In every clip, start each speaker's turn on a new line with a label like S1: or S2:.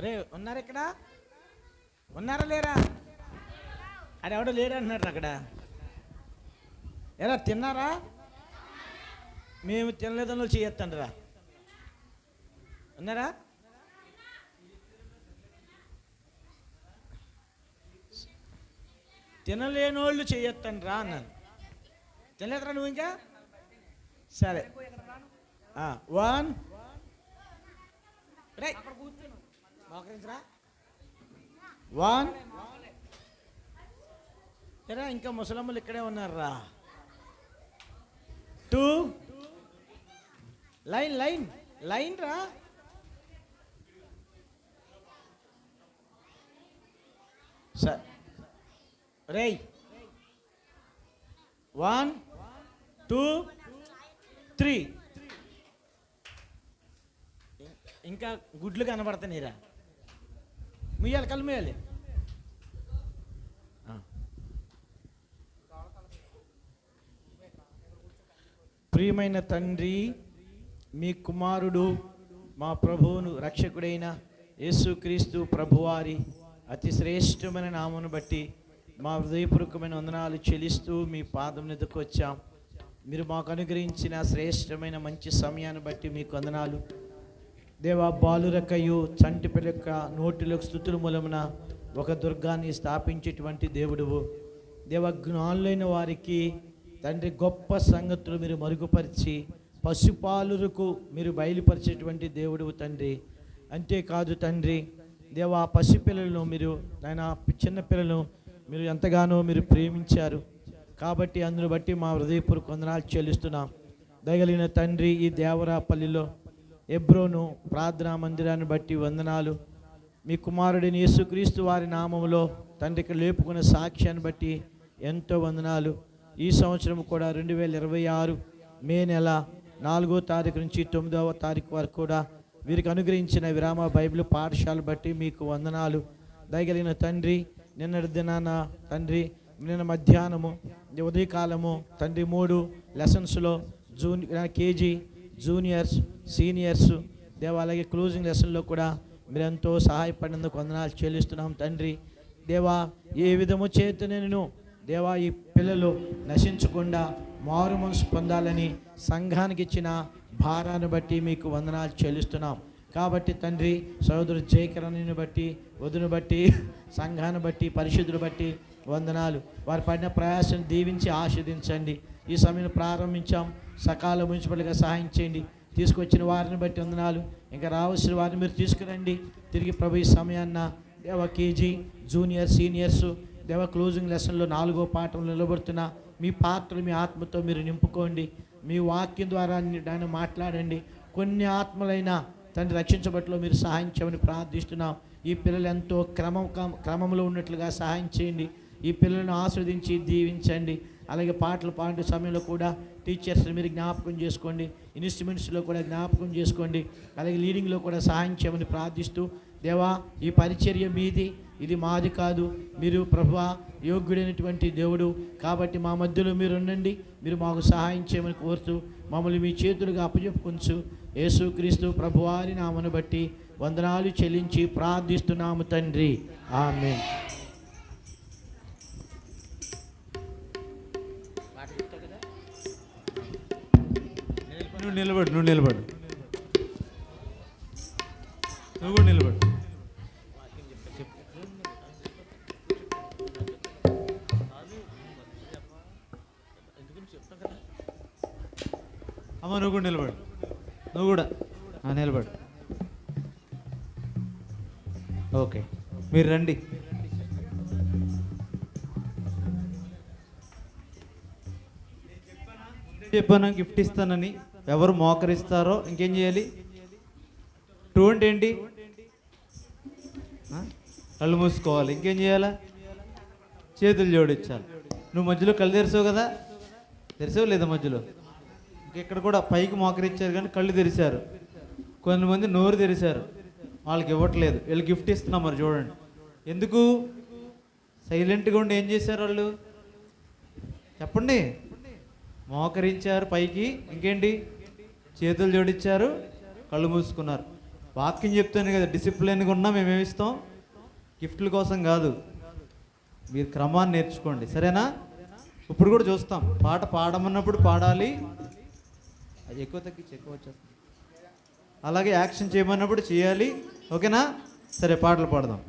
S1: రే ఉన్నారా ఇక్కడ? ఉన్నారా లేరా? అది ఎవడో లేరు అంటున్నారు అక్కడ. ఎలా తిన్నారా? మేము తినలేదని వాళ్ళు చేయొత్తండిరా. ఉన్నారా? తినలేని వాళ్ళు చేయొత్తండిరా అన్నాను. తినలేదురా నువ్వు ఇంకా? సరే, 1 మోకరించరా. 1 సరే, ఇంకా ముసలమ్మలు ఇక్కడే ఉన్నారా. 2 లైన్ లైన్ లైన్ రా. సార్ రేయ్ 1 2 3 ఇంకా గుడ్లు కనబడతాయిరా. ముయ్యాలి, కళ్ళు ముయ్యాలి. ప్రియమైన తండ్రి, మీ కుమారుడు మా ప్రభువును రక్షకుడైన యేసుక్రీస్తు ప్రభువారి అతి శ్రేష్టమైన నామమును బట్టి మా హృదయపూర్వకమైన వందనాలు చెల్లిస్తూ మీ పాదం ఎదుకు వచ్చాం. మీరు మాకు అనుగ్రహించిన శ్రేష్టమైన మంచి సమయాన్ని బట్టి మీకు వందనాలు దేవా. బాలురకయు చంటి పిల్లక నోటిలోకి స్తుతుల మూలమున ఒక దుర్గాన్ని స్థాపించేటువంటి దేవుడువు దేవ. జ్ఞానులైన వారికి తండ్రి గొప్ప సంగతులు మీరు మరుగుపరిచి పశుపాలులకు మీరు బయలుపరిచేటువంటి దేవుడువు తండ్రి. అంతేకాదు తండ్రి దేవా, పసిపిల్లలను మీరు ఆయన చిన్నపిల్లలను మీరు ఎంతగానో మీరు ప్రేమించారు కాబట్టి అందును బట్టి మా హృదయపూర్వక వందనాలు చెల్లిస్తున్నాం. దయగలిగిన తండ్రి, ఈ దేవరాపల్లిలో ఎబ్రోను ప్రార్థనా మందిరాన్ని బట్టి వందనాలు. మీ కుమారుడిని యేసుక్రీస్తు వారి నామములో తండ్రికి లేపుకున్న సాక్ష్యాన్ని బట్టి ఎంతో వందనాలు. ఈ సంవత్సరం కూడా 2026 మే నెల 4వ తారీఖు నుంచి 9వ తారీఖు వరకు కూడా వీరికి అనుగ్రహించిన విరామ బైబిల్ పాఠశాల బట్టి మీకు వందనాలు. దయగలిగిన తండ్రి, నిన్నటి దినాన తండ్రి, నిన్న మధ్యాహ్నము ఉదయకాలము తండ్రి 3 లెసన్స్లో కేజీ జూనియర్స్ సీనియర్స్ దేవా, అలాగే క్లోజింగ్ లెసన్లో కూడా మీరు ఎంతో సహాయపడినందుకు వందనాలు చెల్లిస్తున్నాం తండ్రి. దేవా, ఏ విధము చేత నేను దేవా ఈ పిల్లలు నశించకుండా మారు మనసు పొందాలని సంఘానికి ఇచ్చిన భారాన్ని బట్టి మీకు వందనాలు చెల్లిస్తున్నాం. కాబట్టి తండ్రి, సోదరుడు జయకరణని బట్టి, వధును బట్టి, సంఘాన్ని బట్టి, పరిశుద్ధులు బట్టి వందనాలు. వారు పడిన ప్రయాసం దీవించి ఆస్వాదించండి. ఈ సమయం ప్రారంభించాం, సకాలం మున్సిపల్గా సహాయం చేయండి. తీసుకొచ్చిన వారిని బట్టి వందనాలు. ఇంకా రావాల్సిన వారిని మీరు తీసుకురండి. తిరిగి ప్రభు ఈ సమయాన్న దేవ కేజీ జూనియర్ సీనియర్స్ దేవ క్లోజింగ్ లెసన్లో 4వ పాఠంలో నిలబడుతున్న మీ పాత్రలు మీ ఆత్మతో మీరు నింపుకోండి. మీ వాక్యం ద్వారా ఆయన మాట్లాడండి. కొన్ని ఆత్మలైనా తండ్రి రక్షించబట్లో మీరు సహాయం చేయమని ప్రార్థిస్తున్నాం. ఈ పిల్లలు ఎంతో క్రమంలో ఉన్నట్లుగా సహాయం చేయండి. ఈ పిల్లలను ఆస్వాదించి దీవించండి. అలాగే పాటలు పాడే సమయంలో కూడా టీచర్స్ని మీరు జ్ఞాపకం చేసుకోండి. ఇన్స్ట్రుమెంట్స్లో కూడా జ్ఞాపకం చేసుకోండి. అలాగే లీడింగ్లో కూడా సహాయం చేయమని ప్రార్థిస్తూ దేవా, ఈ పరిచర్య మీది, ఇది మాది కాదు. మీరు ప్రభువా యోగ్యుడైనటువంటి దేవుడు కాబట్టి మా మధ్యలో మీరు ఉండండి. మీరు మాకు సహాయం చేయమని కోరుతూ మమ్మల్ని మీ చేతులుగా అప్పచెప్పుకొంచు యేసుక్రీస్తు ప్రభువారి నామను బట్టి వందనాలు చెల్లించి ప్రార్థిస్తున్నాము తండ్రి, ఆమేన్.
S2: నువ్వు నిలబడు నువ్వు కూడా నిలబడు. అమ్మ నువ్వు కూడా నిలబడు. నిలబడు. ఓకే, మీరు రండి. చెప్పాను గిఫ్ట్ ఇస్తానని. ఎవరు మోకరిస్తారో ఇంకేం చేయాలి? 2 అంటే ఏంటి? కళ్ళు మూసుకోవాలి. ఇంకేం చేయాలా? చేతులు జోడించాలి. నువ్వు మధ్యలో కళ్ళు తెరిసావు కదా, తెరిసావు లేదా? మధ్యలో ఇక్కడ కూడా పైకి మోకరించారు కానీ కళ్ళు తెరిచారు. కొంతమంది నోరు తెరిచారు, వాళ్ళకి ఇవ్వట్లేదు. వీళ్ళు గిఫ్ట్ ఇస్తున్నాం. మరి చూడండి, ఎందుకు సైలెంట్గా ఉండి ఏం చేశారు వాళ్ళు? చెప్పండి. మోకరించారు పైకి, ఇంకేంటి? చేతులు జోడించారు, కళ్ళు మూసుకున్నారు. వాక్యం చెప్తాను కదా, డిసిప్లిన్గా ఉన్నా మేమేమి ఇస్తాం, గిఫ్ట్ల కోసం కాదు. మీరు క్రమాన్ని నేర్చుకోండి, సరేనా? ఇప్పుడు కూడా చూస్తాం, పాట పాడమన్నప్పుడు పాడాలి, అది ఎక్కువ తగ్గించి ఎక్కువ వచ్చేస్తుంది. అలాగే యాక్షన్ చేయమన్నప్పుడు చేయాలి, ఓకేనా? సరే, పాటలు పాడదాం.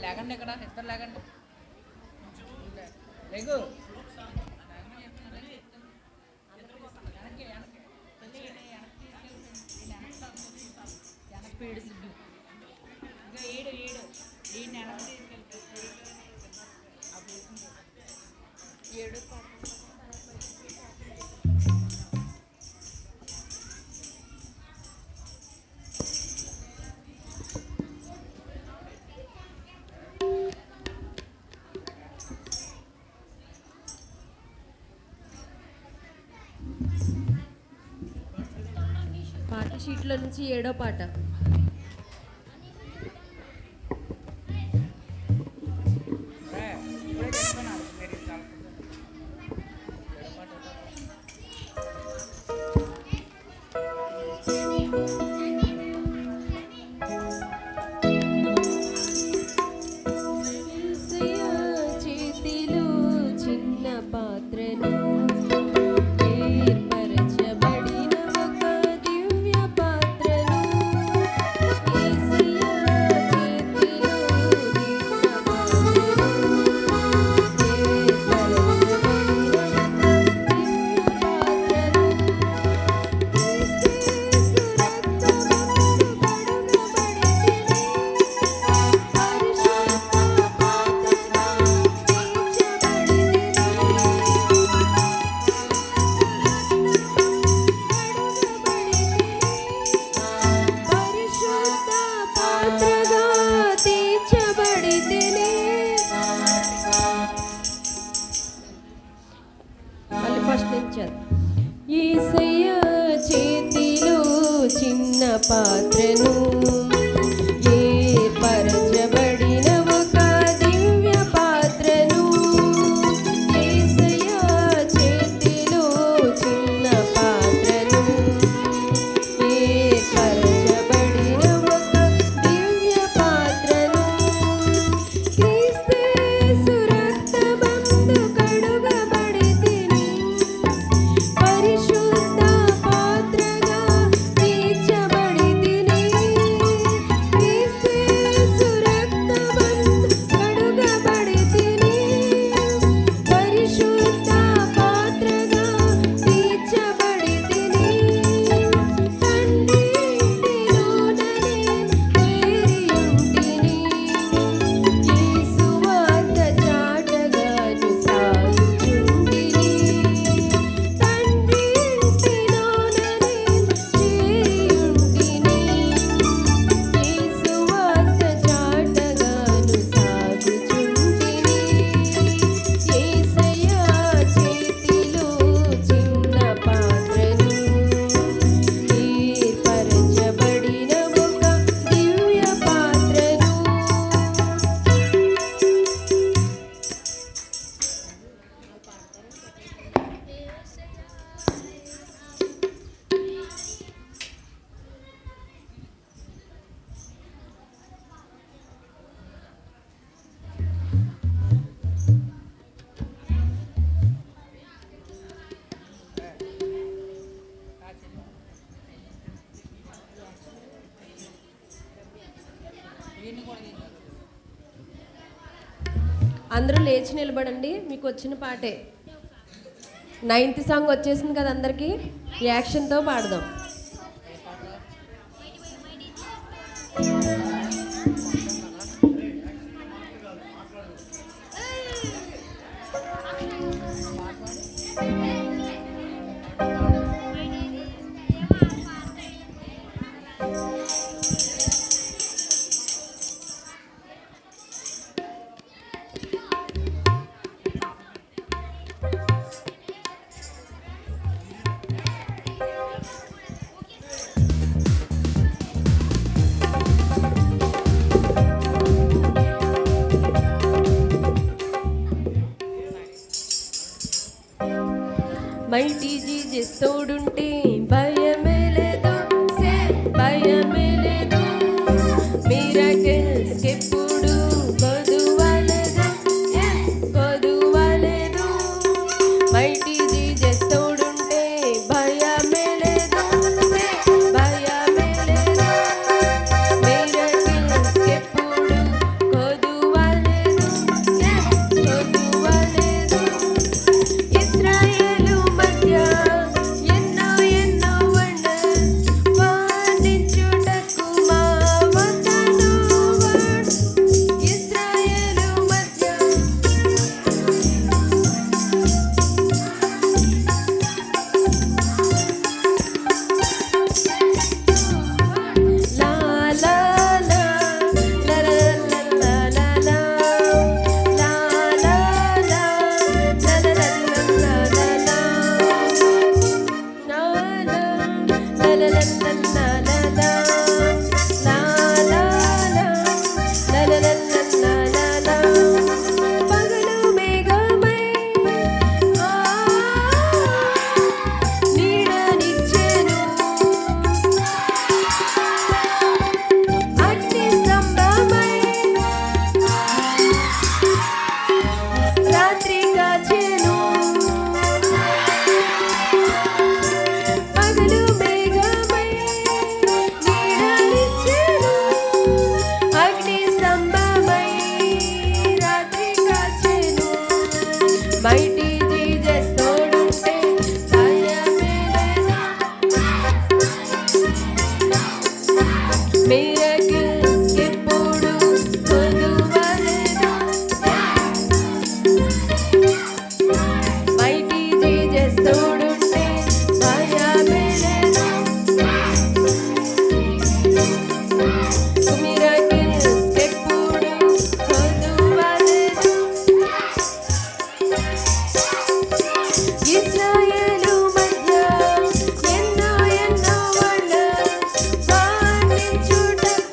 S3: లేకండి, ఇక్కడ ఇద్దరు లేకండి, లేకు స్పీడ్ సిగ్గు ఇంకా ఏడు
S4: పాట షీట్లో నుంచి 7వ పాట. చేతిలో చిన్న పాత్రను యేసయ్య చేతిలో చిన్న పాత్రను ఏర్పరచబడిన ఒక దివ్య పాత్రను. యేసయ్య చేతిలో చిన్న పాత్రను ఏర్పరచబడిన ఒక దివ్య పాత్రను. క్రీస్తు రక్తమందు కడుగబడితిని, పరిశుద్ధ పాత్రగా తీర్చబడితిని. క్రీస్తు రక్తమందు కడుగబడితిని, పరిశుద్ధ పాత్రగా తీర్చబడితిని. తండ్రి ఇంటిలోననే చేరియుంటిని, యేసు వార్త చాటగాను సాగుచుంటిని. తండ్రి ఇంటిలోననే చేరియుంటిని, యేసు వార్త చాటగాను సాగుచుంటిని. యేసయ్య చేతిలో చిన్న పాత్రను ఏర్పరచబడిన ఒక దివ్య పాత్రను. అందరూ లేచి నిలబడండి, మీకు వచ్చిన పాటే. 9th సాంగ్ వచ్చేసింది కదా అందరికీ, యాక్షన్తో పాడదాం. తోడుంటే భయమే లేదు, సే భయమే లేదు. మిరకిల్స్ ఎప్పుడు కొదువలేదు, కొదువలేదు. మైటీ జీసస్ తోడుంటే భయమే లేదు, సే భయమే లేదు. మిరకిల్స్ ఎప్పుడు కొదువలేదు, కొదువలేదు. ఇశ్రాయేలు మధ్య ఎన్నో ఎన్నో వండర్స్ వర్ణించుటకు మా వద్దను వర్డ్స్. ఇశ్రాయేలు మధ్య లా లా లా లా లా లా లా లా లా లా లా లా లా లా లా. పగలు మేఘమై నీడనిచ్చెను, అగ్ని స్తంభమై రాత్రి కాచెను. పగలు మేఘమై నీడనిచ్చెను, అగ్ని స్తంభమై రాత్రి కాచెను. మైటీ జీసస్ తోడుంటే భయమే లేదు. మిరకిల్స్ ఎప్పుడు కొదువలేదు. మైటీ జీసస్ తోడుంటే భయమే లేదు. మిరకిల్స్ ఎప్పుడు కొదువలేదు. ఇశ్రాయేలు మధ్య ఎన్నో ఎన్నో వండర్స్ వర్ణించుటకు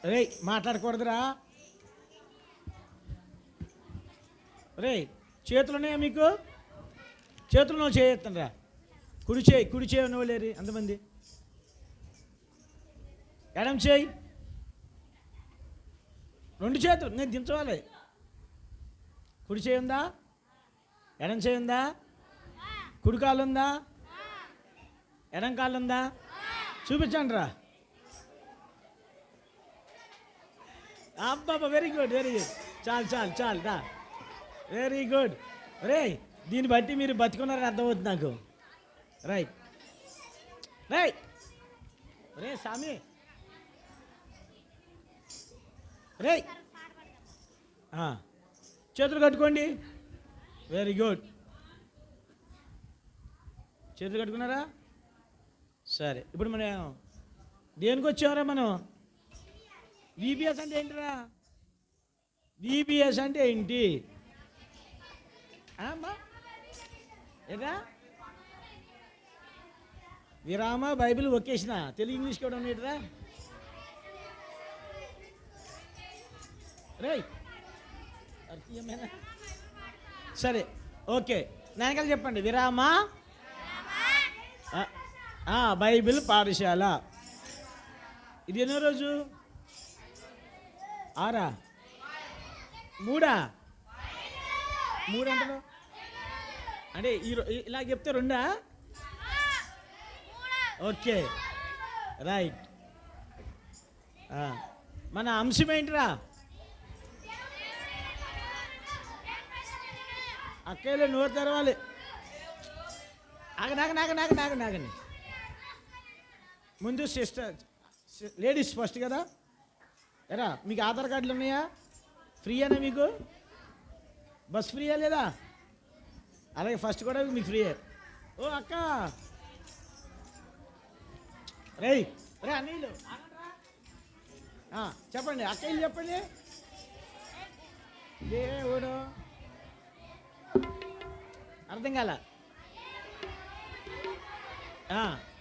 S1: రే మాట్లాడకూడదురా. రే చేతులు ఉన్నాయా మీకు? చేతుల్లో చేయొద్దండి రా. కుడి చేయి ఉన్నవాళ్ళేరి అంతమంది. ఎడం చేయి, 2 చేతులు నేను దించవాలి. కుడి చేయి ఉందా? ఎడం చేయి ఉందా? కుడి కాలు ఉందా? ఎడం కాలు ఉందా? చూపించండి రా. అబ్బా, వెరీ గుడ్ చాలు రా. Very good. రే దీన్ని బట్టి మీరు బతుకున్నారని అర్థమవుతుంది నాకు. రైట్ రే సామి, రే చేతులు కట్టుకోండి. Very good. చేతులు కట్టుకున్నారా? సరే, ఇప్పుడు మనం దేనికి వచ్చామరా? మనం VBS అంటే ఏంటిరా? VBS అంటే ఏంటి అమ్మా? ఏదా విరామ బైబిల్ ఒకేసిన తెలుగు ఇంగ్లీష్ కూడా ఉండేటిరా. రేయ్ అర్థమేనా? సరే ఓకే, నాయనకాలు చెప్పండి. విరామ బైబిల్ పాఠశాల. ఇది ఎన్నో రోజు? 6 3 అంటారు అంటే ఇలా చెప్తే 2? Okay right. మన అంశం ఏంటిరా? అక్కయ్యలో నోరు తెరవాలి. నాగండి. ముందు సిస్టర్ లేడీస్ ఫస్ట్ కదా. ఎరా మీకు ఆధార్ కార్డులు ఉన్నాయా? ఫ్రీయేనా మీకు? బస్ ఫ్రీయా లేదా? అలాగే ఫస్ట్ కూడా మీకు ఫ్రీయే. ఓ అక్క రే అన్నీళ్ళు చెప్పండి. అక్కయ్యలు చెప్పండి. దేవుడు అర్థం కాల.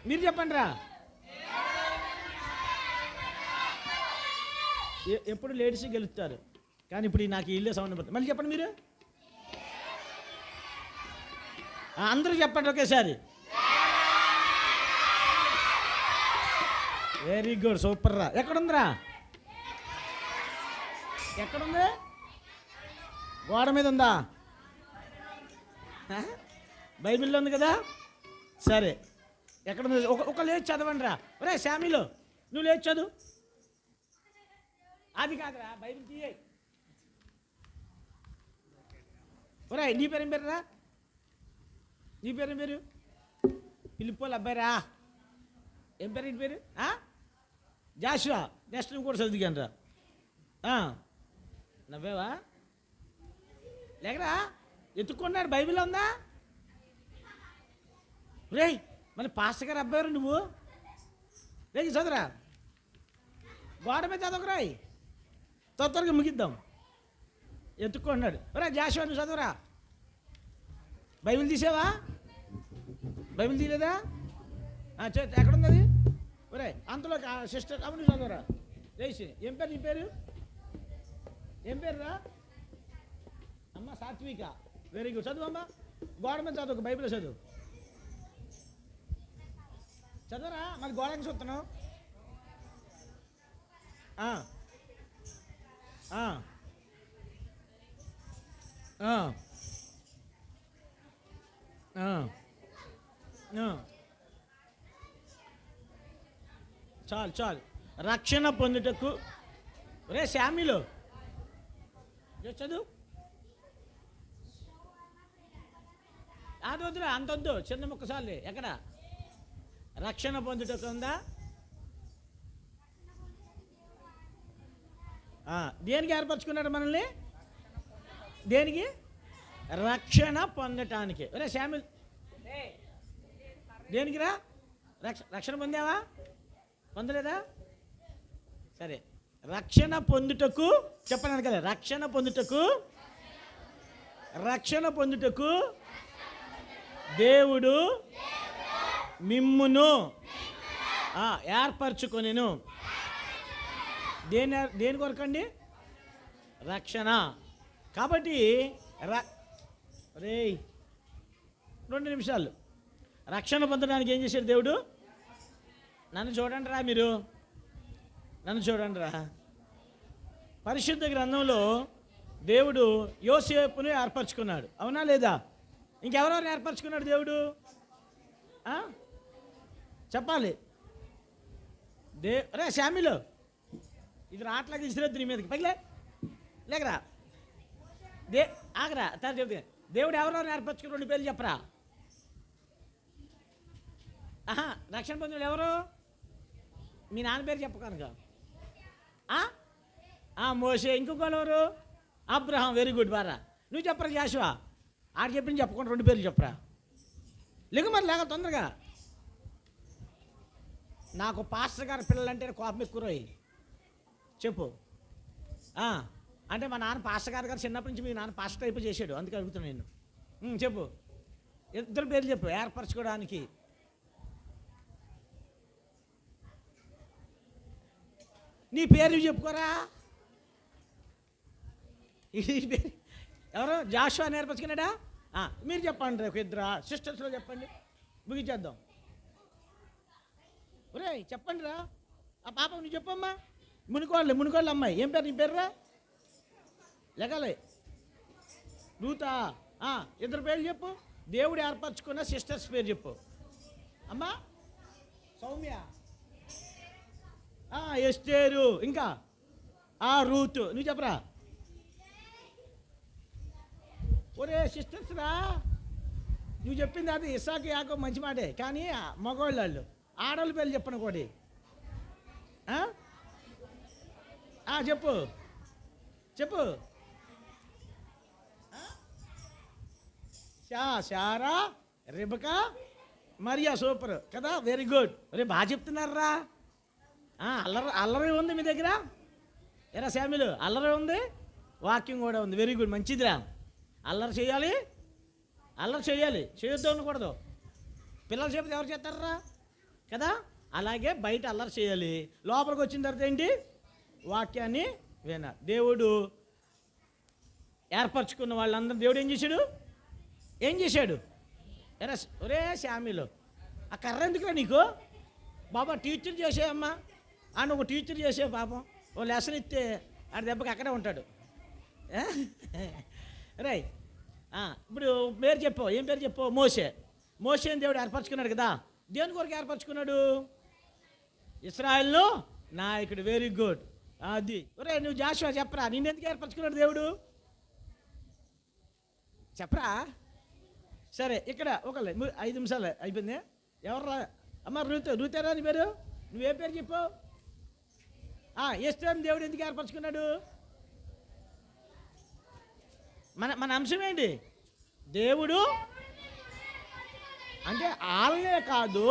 S1: మీరు చెప్పండి రా. ఎప్పుడు లేడీస్ గెలుస్తారు, కానీ ఇప్పుడు నాకు ఇల్లే సౌండ్ పడుతుంది. మళ్ళీ చెప్పండి మీరు. అందరూ చెప్పండి ఒకేసారి. వెరీ గుడ్, సూపర్ రా. ఎక్కడుందిరా? ఎక్కడుంది? గోడ మీద ఉందా? బైబిల్లో ఉంది కదా. సరే, ఎక్కడుంది? ఒక లేచి చదవండి రా. ఒరే శామిలో నువ్వు లేచి చదువు. అది కాదురా, బైబిల్ తీయ. ఒరే నీ పేరు ఏం పేరు రా? నీ పేరు ఏం పేరు? పిలుపుల అబ్బాయి రా. ఏం పేరు? ఇంటి పేరు జాషువా. నెక్స్ట్ నువ్వు కూడా చదివాను రా. నవ్వేవా? లేకరా ఎత్తుకున్నాడు. బైబిల్ ఉందా? రే మళ్ళీ పాస్టర్ గారు అబ్బాయి నువ్వు. రే చదువురా, గోడ మీద చదవకురాయి. త్వరగా ముగిద్దాం. ఎత్తుకున్నాడు. రే జాషువా నువ్వు చదువురా. బైబిల్ తీసావా? బైబిల్ తీయలేదా? ఎక్కడుంది అది? ఒరే అంతలో సిస్టర్ అవును చదవరా. లేచి ఏం పేరు? నీ పేరు ఏం పేరు రా? అమ్మ సాత్విక. Very good. చదువు అమ్మా. గోడ మీద చదువు. బైబిల్ చదువు. చదవరా, మరి గోడకి చూస్తున్నావు. చాలు. రక్షణ పొందుటకు. రే శామిలో చదువు. అది వద్దురా, అంత వద్దు. చిన్న ముక్కసార్లు. ఎక్కడ? రక్షణ పొందుటకు ఉందా? దేనికి ఏర్పరచుకున్నాడు మనల్ని? దేనికి? రక్షణ పొందటానికి. రే శామిల్ దేనికి రా? రక్షణ పొందావా? పొందలేదా? సరే, రక్షణ పొందుటకు చెప్పను కదా. రక్షణ పొందుటకు దేవుడు మిమ్మును ఏర్పరచుకొనెను. దేని కొరకండి? రక్షణ. కాబట్టి రేయ్ 2 నిమిషాలు. రక్షణ పొందడానికి ఏం చేశాడు దేవుడు? నన్ను చూడండి రా, మీరు నన్ను చూడండి రా. పరిశుద్ధ గ్రంథంలో దేవుడు యోసేపుని ఏర్పరచుకున్నాడు, అవునా లేదా? ఇంకెవరెవరు ఏర్పరచుకున్నాడు దేవుడు? చెప్పాలి. రే శామిలో, ఇది రాట్లాగా ఇసిరద్దు నీ మీదకి, పగిలే లేకరా. ఆగరా తను చెప్తే దేవుడు ఎవరెవరు ఏర్పరచుకుని 2 పేర్లు చెప్పరా. రక్షణ పొందిన ఎవరు? మీ నాన్న పేరు చెప్పకనుక. మోషే. ఇంకొకళ్ళు ఎవరు? అబ్రహాం. Very good. బారా నువ్వు చెప్పరా జాషువా? ఆడు చెప్పింది చెప్పకుండా 2 పేర్లు చెప్పరా. లేక మరి లేక తొందరగా. నాకు పాస్టర్ గారి పిల్లలంటే కోపం ఎక్కువ రోయ్. చెప్పు. అంటే మా నాన్న పాస్టర్ గారు చిన్నప్పటి నుంచి మీ నాన్న పాస్టర్ టైప్ చేశాడు, అందుకే అడుగుతున్నాను నేను. చెప్పు, 2 పేర్లు చెప్పు ఏర్పరచుకోవడానికి. నీ పేరు చెప్పుకోరా. ఎవరు? జాషువా నేర్పరచుకున్నాడా? మీరు చెప్పండి. ఒక 2 సిస్టర్స్లో చెప్పండి, ముగించేద్దాం. ఒరే చెప్పండి రా. ఆ పాప నువ్వు చెప్పమ్మా. మునికోళ్ళు అమ్మాయి. ఏం పేరు నీ పేరురా? లెగాలే రూతా. 2 పేర్లు చెప్పు. దేవుడు ఏర్పరచుకున్న సిస్టర్స్ పేరు చెప్పు. అమ్మా సౌమ్య, ఎస్టేరు, ఇంకా రూతు. నువ్వు చెప్పరా. ఒరే సిస్టర్స్ రా, నువ్వు చెప్పింది అది ఇస్సాకు యాకోబు మంచి మాటే, కానీ మగవాళ్ళు ఆడవాళ్ళ పేర్లు చెప్పను కోడి. చెప్పు చెప్పు. శారా, రిబకా, మరియా. సూపర్ కదా, వెరీ గుడ్. రే బాగా చెప్తున్నారా. అల్లరి ఉంది మీ దగ్గర. ఎరా శామిలు, అల్లరి ఉంది, వాక్యం కూడా ఉంది. వెరీ గుడ్, మంచిదిరా. అల్లరి చేయాలి, చేయొద్దు అనకూడదు. పిల్లలు చెప్తే ఎవరు చేస్తారా కదా. అలాగే బయట అల్లరి చేయాలి, లోపలికి వచ్చిన తర్వాత ఏంటి? వాక్యాన్ని వినాలి. దేవుడు ఏర్పరచుకున్న వాళ్ళందరూ దేవుడు ఏం చేశాడు? ఎరా ఒరే శామిలో, ఆ కర్ర ఎందుకురా నీకు? బాబా టీచర్ చేసేయమ్మా. ఒక టీచర్ చేసే పాపం. ఓ లెసన్ ఇస్తే ఆడ దెబ్బకి అక్కడే ఉంటాడు. రై ఇప్పుడు పేరు చెప్పు. ఏం పేరు చెప్పు? మోషేని దేవుడు ఏర్పరచుకున్నాడు కదా. దేని కొరకు ఏర్పరచుకున్నాడు? ఇశ్రాయేలు నాయకుడు. Very good. అది ఒరే నువ్వు జాషువా చెప్పరా, నిన్నెందుకు ఏర్పరచుకున్నాడు దేవుడు? చెప్పరా. సరే ఇక్కడ ఒకళ్ళే 5 నిమిషాలు అయిపోయింది. ఎవర్రా? అమ్మ రూతేరా నీ పేరు? నువ్వే పేరు చెప్పు. ఎస్టర్ని దేవుడు ఎందుకు ఏర్పరచుకున్నాడు? మన అంశం ఏంటి? దేవుడు అంటే వాళ్ళే కాదు.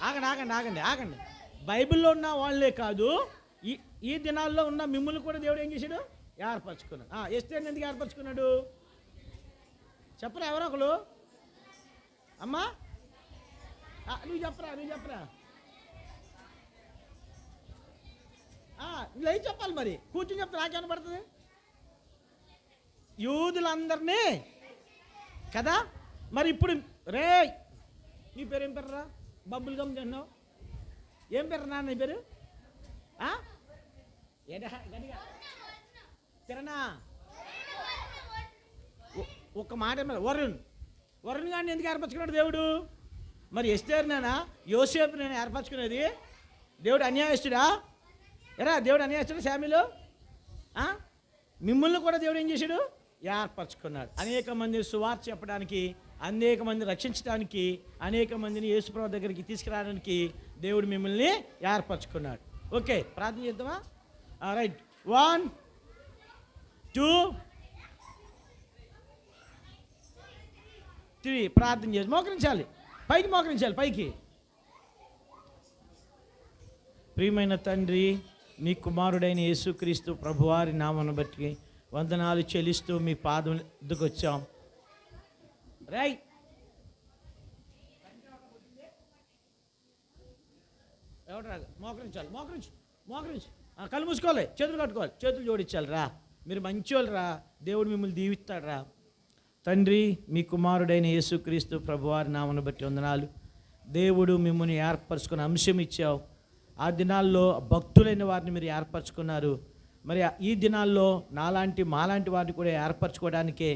S1: ఆగండి. బైబిల్లో ఉన్న వాళ్ళే కాదు, ఈ దినాల్లో ఉన్న మిమ్మల్ని కూడా దేవుడు ఏం చేశాడు? ఏర్పరచుకున్నాడు. ఎస్టర్ని ఎందుకు ఏర్పరచుకున్నాడు? చెప్పరా ఎవరో ఒకరు. అమ్మా నువ్వు చెప్పరా. లై చెప్పాలి మరి. కూర్చుని చెప్తే నాకేమన్నా పడుతుంది? యూదులందరినీ కదా. మరి ఇప్పుడు రే నీ పేరు ఏం పేర్రా? బబ్బుల్ గమ్ తిన్నావు. ఏం పేరు నాన్న నీ పేరు? తిరనా ఒక్క మాట. వరుణ్ గారిని ఎందుకు ఏర్పరచుకున్నాడు దేవుడు? మరి ఎస్తేర్నేనా యోసేపు నేను ఏర్పరచుకునేది? దేవుడు అన్యాయస్తుడా? దేవుడు అన్యాయస్తుడు. శామిలో మిమ్మల్ని కూడా దేవుడు ఏం చేశాడు? ఏర్పరచుకున్నాడు. అనేక మందిని సువార్త చెప్పడానికి, అనేక మందిని రక్షించడానికి, అనేక మందిని యేసుప్రభువు దగ్గరికి తీసుకురావడానికి దేవుడు మిమ్మల్ని ఏర్పరచుకున్నాడు. ఓకే, ప్రార్థన చేద్దామా? రైట్. 1 2 3 ప్రార్థన చేసి మోకరించాలి. పైకి. ప్రియమైన తండ్రి, మీ కుమారుడైన యేసుక్రీస్తు ప్రభువారి నామమును బట్టి వందనాలు చెల్లిస్తూ మీ పాదం వద్దకు వచ్చాం. రైట్. ఎవరు రాదు? మోకరించాలి. కళ్ళు మూసుకోవాలి, చేతులు కట్టుకోవాలి, చేతులు జోడించాలి. రా, మీరు మంచివాళ్ళు రా, దేవుడు మిమ్మల్ని దీవిస్తాడు రా. తండ్రి, మీ కుమారుడైన యేసుక్రీస్తు ప్రభువారి నామను బట్టి వందనాలు. దేవుడు మిమ్మల్ని ఏర్పరచుకున్న అంశం ఇచ్చావు. ఆ దినాల్లో భక్తులైన వారిని మీరు ఏర్పరచుకున్నారు. మరి ఈ దినాల్లో మాలాంటి వారిని కూడా ఏర్పరచుకోవడానికే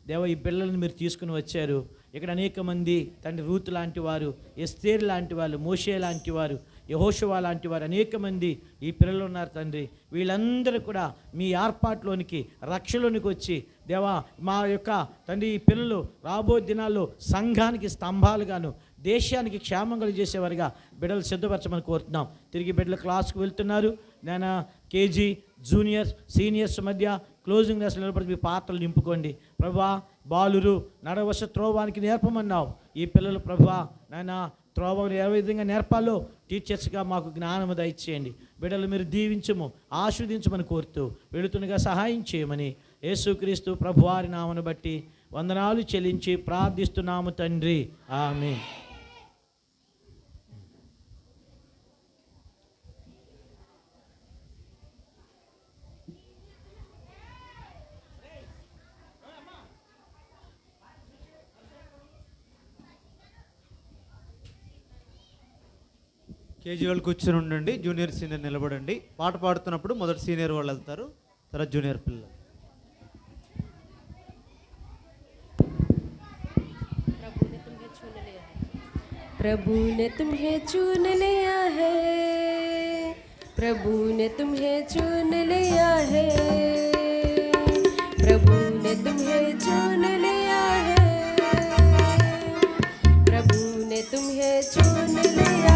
S1: దేవ ఈ పిల్లల్ని మీరు తీసుకుని వచ్చారు. ఇక్కడ అనేక మంది తండ్రి రూతు లాంటి వారు, ఎస్తేరు లాంటి వాళ్ళు, మోషే లాంటి వారు, యెహోషువ లాంటి వారు అనేక మంది ఈ పిల్లలు ఉన్నారు తండ్రి. వీళ్ళందరూ కూడా మీ ఏర్పాటులోనికి, రక్షలోనికి వచ్చి దేవా మా యొక్క తండ్రి ఈ పిల్లలు రాబో దినాల్లో సంఘానికి స్తంభాలుగాను, దేశానికి క్షేమంగా చేసేవారుగా బిడ్డలు సిద్ధపరచమని కోరుతున్నాం. తిరిగి బిడ్డలు క్లాస్కు వెళ్తున్నారు. నేను కేజీ, జూనియర్స్, సీనియర్స్ మధ్య క్లోజింగ్ క్లాస్ నిలబడి మీ పాత్రలు నింపుకోండి ప్రభువా. బాలురు నడవశ త్రోవానికి నేర్పమన్నావు. ఈ పిల్లలు ప్రభువా నాయన త్రోవను ఏ విధంగా నేర్పాలో టీచర్స్గా మాకు జ్ఞానము దయచేయండి. బిడ్డలు మీరు దీవించము, ఆస్వాదించమని కోరుతూ వెళుతుండగా సహాయం చేయమని యేసుక్రీస్తు ప్రభువారి నామను బట్టి వందనాలు చెల్లించి ప్రార్థిస్తున్నాము తండ్రి, ఆమేన్.
S2: కేజీ వాళ్ళు కూర్చొని ఉండండి, జూనియర్ సీనియర్ నిలబడండి. పాట పాడుతున్నప్పుడు మొదటి సీనియర్ వాళ్ళు వెళ్తారు, తర్వాత జూనియర్ పిల్లలు.
S4: प्रभु ने तुम्हें चुन लिया है, प्रभु ने तुम्हें चुन लिया है, प्रभु ने तुम्हें चुन लिया है, प्रभु ने तुम्हें चुन लिया